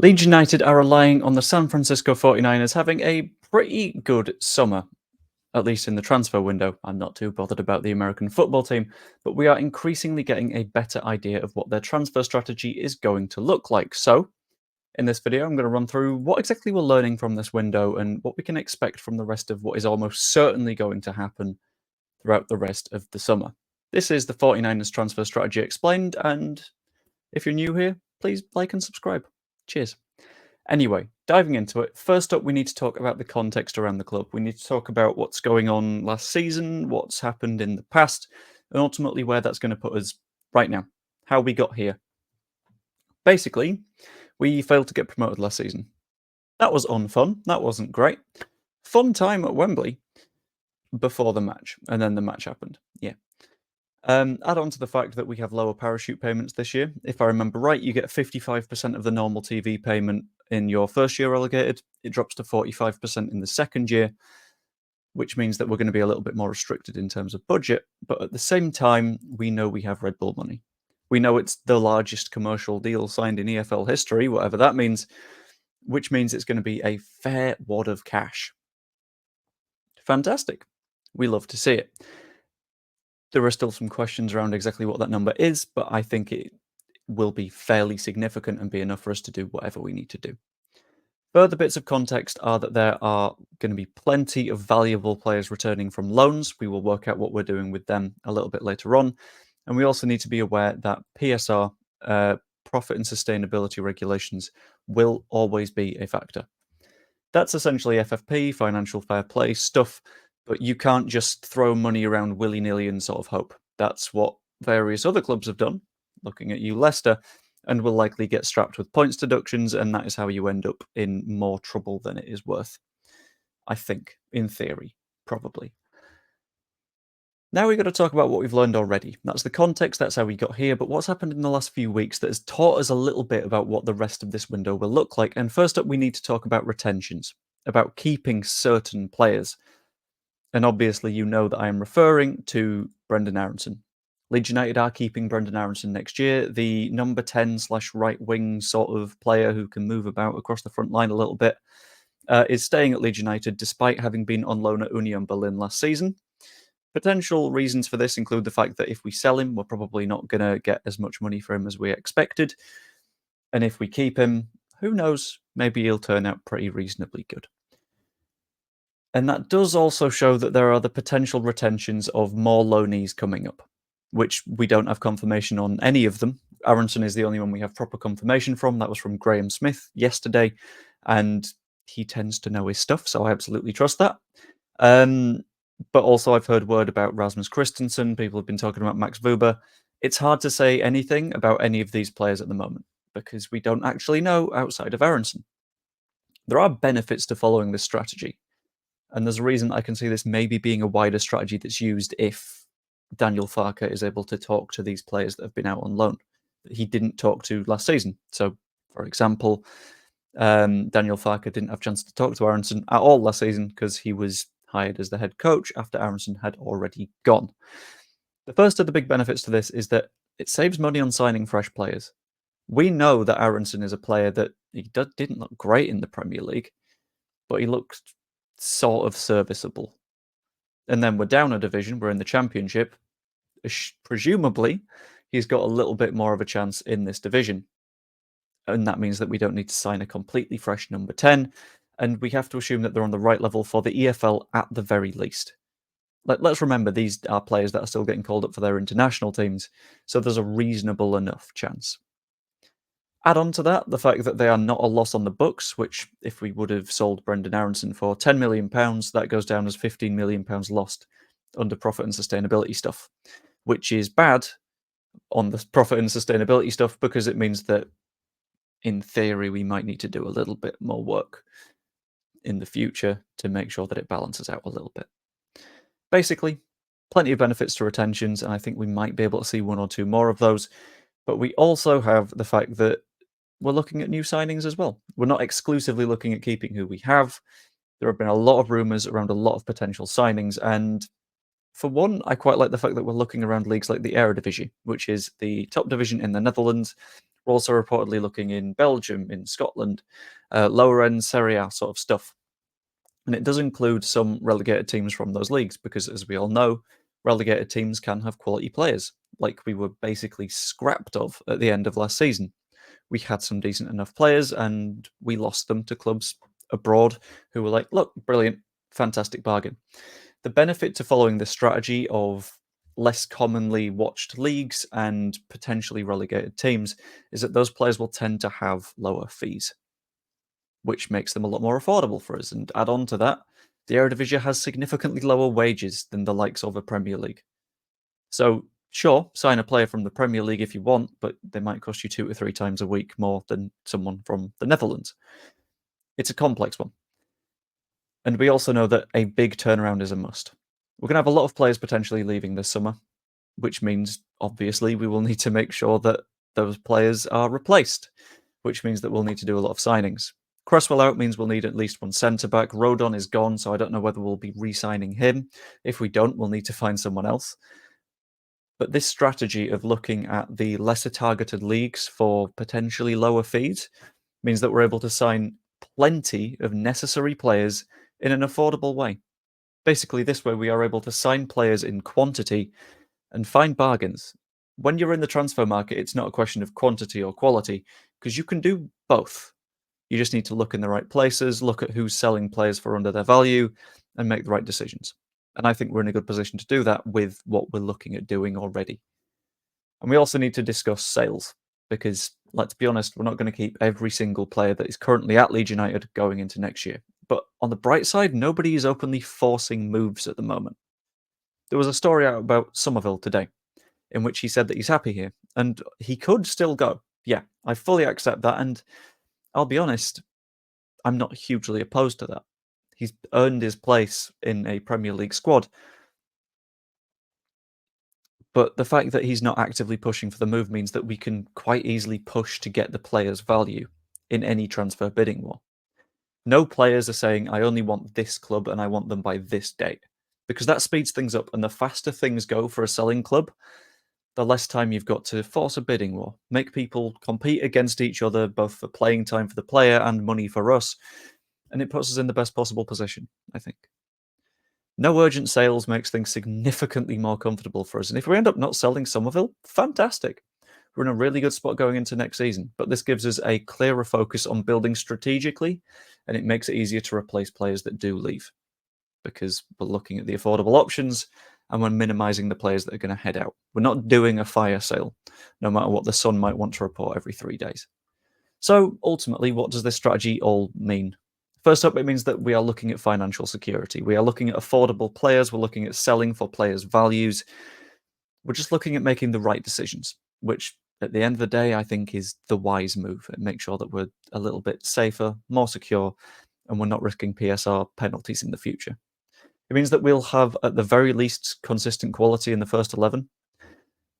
Leeds United are relying on the San Francisco 49ers having a pretty good summer, at least in the transfer window. I'm not too bothered about the American football team, but we are increasingly getting a better idea of what their transfer strategy is going to look like. So, in this video, I'm going to run through what exactly we're learning from this window and what we can expect from the rest of what is almost certainly going to happen throughout the rest of the summer. This is the 49ers transfer strategy explained, and if you're new here, please like and subscribe. Cheers. Anyway, diving into it, first up, we need to talk about the context around the club. We need to talk about what's going on last season, what's happened in the past, and ultimately where that's going to put us right now, how we got here. Basically, we failed to get promoted last season. That was unfun. That wasn't great. Fun time at Wembley before the match, and then the match happened. Yeah. Add on to the fact that we have lower parachute payments this year. If I remember right, you get 55% of the normal TV payment in your first year relegated. It drops to 45% in the second year, which means that we're going to be a little bit more restricted in terms of budget. But at the same time, we know we have Red Bull money. We know it's the largest commercial deal signed in EFL history, whatever that means, which means it's going to be a fair wad of cash. Fantastic. We love to see it. There are still some questions around exactly what that number is, but I think it will be fairly significant and be enough for us to do whatever we need to do. Further bits of context are that there are going to be plenty of valuable players returning from loans. We will work out what we're doing with them a little bit later on. And we also need to be aware that PSR, profit and sustainability regulations, will always be a factor. That's essentially FFP, financial fair play stuff, but you can't just throw money around willy-nilly and sort of hope. That's what various other clubs have done, looking at you, Leicester, and will likely get strapped with points deductions, and that is how you end up in more trouble than it is worth. I think, in theory, probably. Now we've got to talk about what we've learned already. That's the context, that's how we got here, but what's happened in the last few weeks that has taught us a little bit about what the rest of this window will look like. And first up, we need to talk about retentions, about keeping certain players. And obviously, you know that I am referring to Brendan Aronson. Leeds United are keeping Brendan Aronson next year, the number 10/right wing sort of player who can move about across the front line a little bit, is staying at Leeds United despite having been on loan at Union Berlin last season. Potential reasons for this include the fact that if we sell him, we're probably not going to get as much money for him as we expected. And if we keep him, who knows, maybe he'll turn out pretty reasonably good. And that does also show that there are the potential retentions of more loanees coming up, which we don't have confirmation on any of them. Aronson is the only one we have proper confirmation from. That was from Graham Smith yesterday, and he tends to know his stuff, so I absolutely trust that. But also I've heard word about Rasmus Christensen. People have been talking about Max Wuber. It's hard to say anything about any of these players at the moment because we don't actually know outside of Aronson. There are benefits to following this strategy. And there's a reason I can see this maybe being a wider strategy that's used if Daniel Farke is able to talk to these players that have been out on loan that he didn't talk to last season. So, for example, Daniel Farke didn't have a chance to talk to Aronson at all last season because he was hired as the head coach after Aronson had already gone. The first of the big benefits to this is that it saves money on signing fresh players. We know that Aronson is a player that he didn't look great in the Premier League, but he looked sort of serviceable. And then we're down a division, we're in the Championship. Presumably, he's got a little bit more of a chance in this division. And that means that we don't need to sign a completely fresh number 10. And we have to assume that they're on the right level for the EFL at the very least. Let's remember, these are players that are still getting called up for their international teams. So there's a reasonable enough chance. Add on to that the fact that they are not a loss on the books, which if we would have sold Brendan Aronson for £10 million, that goes down as £15 million lost under profit and sustainability stuff, which is bad on the profit and sustainability stuff because it means that, in theory, we might need to do a little bit more work in the future to make sure that it balances out a little bit. Basically, plenty of benefits to retentions, and I think we might be able to see one or two more of those. But we also have the fact that we're looking at new signings as well. We're not exclusively looking at keeping who we have. There have been a lot of rumours around a lot of potential signings, and for one, I quite like the fact that we're looking around leagues like the Eredivisie, which is the top division in the Netherlands, We're also reportedly looking in Belgium, in Scotland, lower end Serie A sort of stuff. And it does include some relegated teams from those leagues because, as we all know, relegated teams can have quality players, like we were basically scrapped of at the end of last season. We had some decent enough players and we lost them to clubs abroad who were like, look, brilliant, fantastic bargain. The benefit to following this strategy of less commonly watched leagues and potentially relegated teams is that those players will tend to have lower fees, which makes them a lot more affordable for us. And add on to that, the Eredivisie has significantly lower wages than the likes of a Premier League. So, sure, sign a player from the Premier League if you want, but they might cost you 2 or 3 times a week more than someone from the Netherlands. It's a complex one. And we also know that a big turnaround is a must. We're going to have a lot of players potentially leaving this summer, which means obviously we will need to make sure that those players are replaced, which means that we'll need to do a lot of signings. Cresswell out means we'll need at least one centre back. Rodon is gone, so I don't know whether we'll be re-signing him. If we don't, we'll need to find someone else. But this strategy of looking at the lesser targeted leagues for potentially lower fees means that we're able to sign plenty of necessary players in an affordable way. Basically, this way we are able to sign players in quantity and find bargains. When you're in the transfer market, it's not a question of quantity or quality, because you can do both. You just need to look in the right places, look at who's selling players for under their value, and make the right decisions. And I think we're in a good position to do that with what we're looking at doing already. And we also need to discuss sales, because let's be honest, we're not going to keep every single player that is currently at Leeds United going into next year. But on the bright side, nobody is openly forcing moves at the moment. There was a story out about Somerville today in which he said that he's happy here and he could still go. Yeah, I fully accept that. And I'll be honest, I'm not hugely opposed to that. He's earned his place in a Premier League squad. But the fact that he's not actively pushing for the move means that we can quite easily push to get the player's value in any transfer bidding war. No players are saying, I only want this club and I want them by this date, because that speeds things up. And the faster things go for a selling club, the less time you've got to force a bidding war, make people compete against each other, both for playing time for the player and money for us. And it puts us in the best possible position, I think. No urgent sales makes things significantly more comfortable for us. And if we end up not selling Somerville, fantastic. We're in a really good spot going into next season. But this gives us a clearer focus on building strategically, and it makes it easier to replace players that do leave, because we're looking at the affordable options and we're minimizing the players that are going to head out. We're not doing a fire sale, no matter what the Sun might want to report every 3 days. So ultimately, what does this strategy all mean? First up, it means that we are looking at financial security. We are looking at affordable players. We're looking at selling for players' values. We're just looking at making the right decisions, which at the end of the day, I think is the wise move, and make sure that we're a little bit safer, more secure, and we're not risking PSR penalties in the future. It means that we'll have, at the very least, consistent quality in the first 11,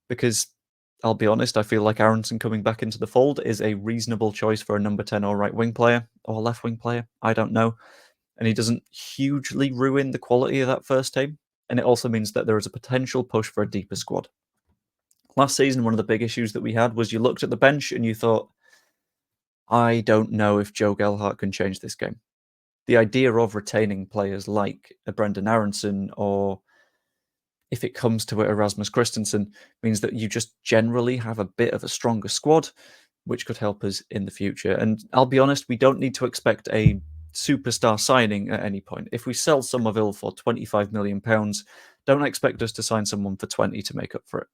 because I'll be honest, I feel like Aronson coming back into the fold is a reasonable choice for a number 10 or right wing player, or left wing player, I don't know. And he doesn't hugely ruin the quality of that first team. And it also means that there is a potential push for a deeper squad. Last season, one of the big issues that we had was you looked at the bench and you thought, I don't know if Joe Gelhardt can change this game. The idea of retaining players like a Brendan Aronson, or if it comes to it, Erasmus Christensen, means that you just generally have a bit of a stronger squad, which could help us in the future. And I'll be honest, we don't need to expect a superstar signing at any point. If we sell Somerville for £25 million, don't expect us to sign someone for 20 to make up for it,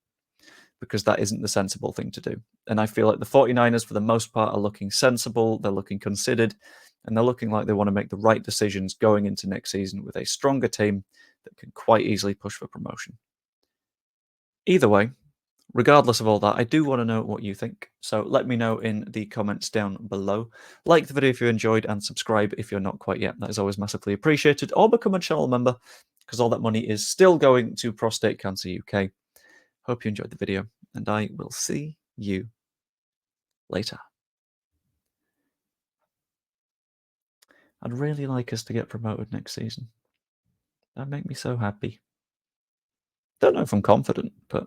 because that isn't the sensible thing to do. And I feel like the 49ers, for the most part, are looking sensible, they're looking considered, and they're looking like they want to make the right decisions going into next season with a stronger team that can quite easily push for promotion. Either way, regardless of all that, I do want to know what you think. So let me know in the comments down below. Like the video if you enjoyed, and subscribe if you're not quite yet. That is always massively appreciated. Or become a channel member, because all that money is still going to Prostate Cancer UK. Hope you enjoyed the video, and I will see you later. I'd really like us to get promoted next season. That'd make me so happy. Don't know if I'm confident, but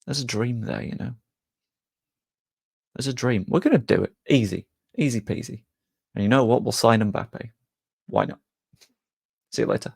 there's a dream there, you know. It's a dream. We're going to do it. Easy. Easy peasy. And you know what? We'll sign Mbappe. Why not? See you later.